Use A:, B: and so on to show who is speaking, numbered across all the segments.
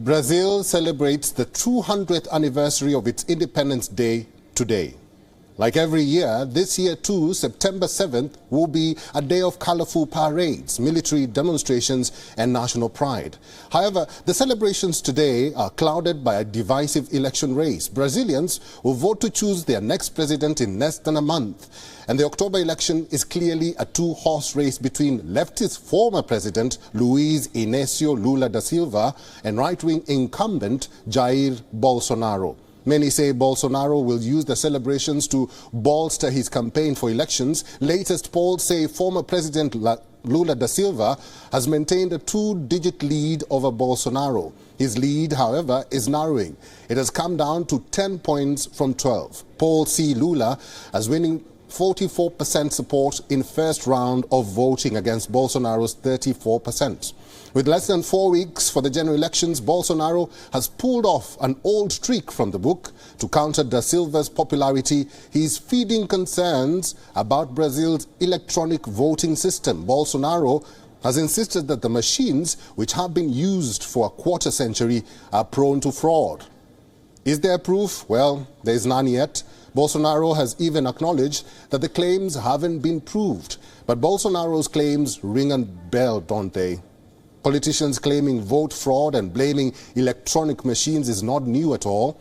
A: Brazil celebrates the 200th anniversary of its Independence Day today. Like every year, this year too, September 7th will be a day of colorful parades, military demonstrations and national pride. However, the celebrations today are clouded by a divisive election race. Brazilians will vote to choose their next president in less than a month. And the October election is clearly a two-horse race between leftist former president Luiz Inácio Lula da Silva and right-wing incumbent Jair Bolsonaro. Many say Bolsonaro will use the celebrations to bolster his campaign for elections. Latest polls say former President Lula da Silva has maintained a two-digit lead over Bolsonaro. His lead, however, is narrowing. It has come down to 10 points from 12. Polls see Lula as winning 44% support in first round of voting against Bolsonaro's 34%. With less than 4 weeks for the general elections, Bolsonaro has pulled off an old trick from the book. To counter da Silva's popularity, he is feeding concerns about Brazil's electronic voting system. Bolsonaro has insisted that the machines, which have been used for a quarter century, are prone to fraud. Is there proof? Well, there is none yet. Bolsonaro has even acknowledged that the claims haven't been proved. But Bolsonaro's claims ring a bell, don't they? Politicians claiming vote fraud and blaming electronic machines is not new at all.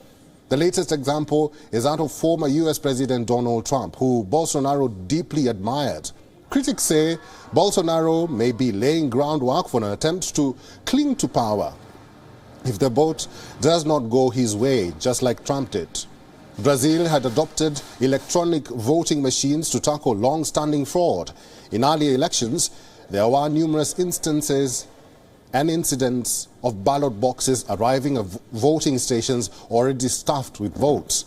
A: The latest example is that of former US President Donald Trump, who Bolsonaro deeply admired. Critics say Bolsonaro may be laying groundwork for an attempt to cling to power if the vote does not go his way, just like Trump did. Brazil had adopted electronic voting machines to tackle long-standing fraud. In earlier elections, there were numerous instances and incidents of ballot boxes arriving at voting stations already stuffed with votes.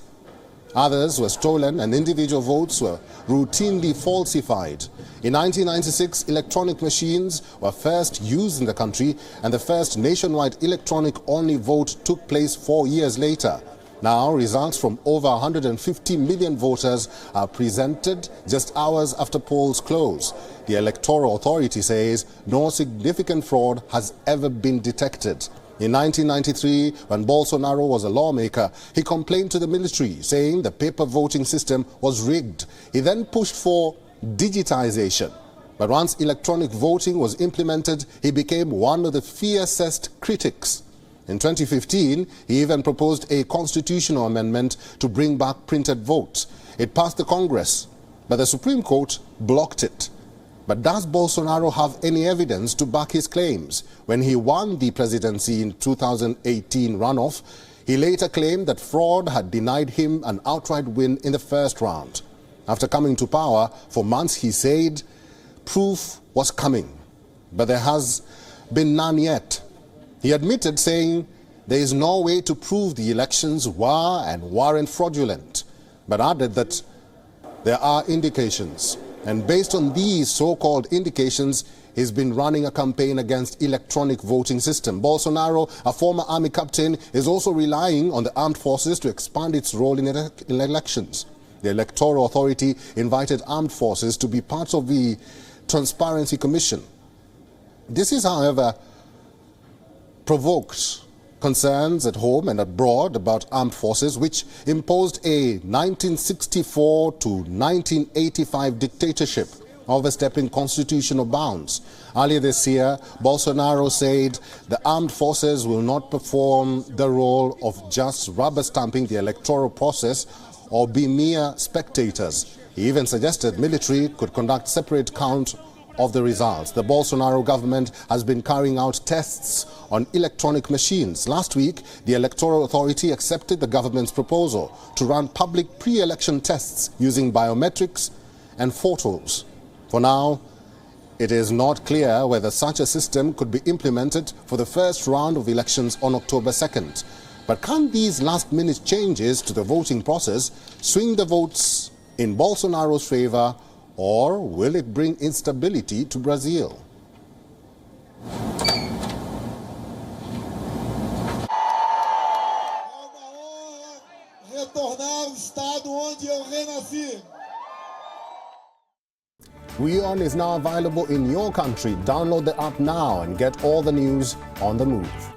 A: Others were stolen and individual votes were routinely falsified. In 1996, electronic machines were first used in the country, and the first nationwide electronic-only vote took place 4 years later. Now, results from over 150 million voters are presented just hours after polls close. The Electoral Authority says no significant fraud has ever been detected. In 1993, when Bolsonaro was a lawmaker, he complained to the military, saying the paper voting system was rigged. He then pushed for digitization. But once electronic voting was implemented, he became one of the fiercest critics. In 2015, he even proposed a constitutional amendment to bring back printed votes. It passed the Congress, but the Supreme Court blocked it. But does Bolsonaro have any evidence to back his claims? When he won the presidency in 2018 runoff, he later claimed that fraud had denied him an outright win in the first round. After coming to power, for months he said proof was coming, but there has been none yet. He admitted, saying there is no way to prove the elections were and weren't fraudulent, but added that there are indications. And based on these so-called indications, he's been running a campaign against electronic voting system. Bolsonaro, a former army captain, is also relying on the armed forces to expand its role in elections. The Electoral Authority invited armed forces to be part of the Transparency Commission. This is, however, provoked concerns at home and abroad about armed forces, which imposed a 1964 to 1985 dictatorship, overstepping constitutional bounds. Earlier this year, Bolsonaro said the armed forces will not perform the role of just rubber stamping the electoral process or be mere spectators. He even suggested military could conduct separate count of the results. The Bolsonaro government has been carrying out tests on electronic machines. Last week, the Electoral Authority accepted the government's proposal to run public pre-election tests using biometrics and photos. For now, it is not clear whether such a system could be implemented for the first round of elections on October 2nd. But can these last-minute changes to the voting process swing the votes in Bolsonaro's favor, or will it bring instability to Brazil? WION is now available in your country. Download the app now and get all the news on the move.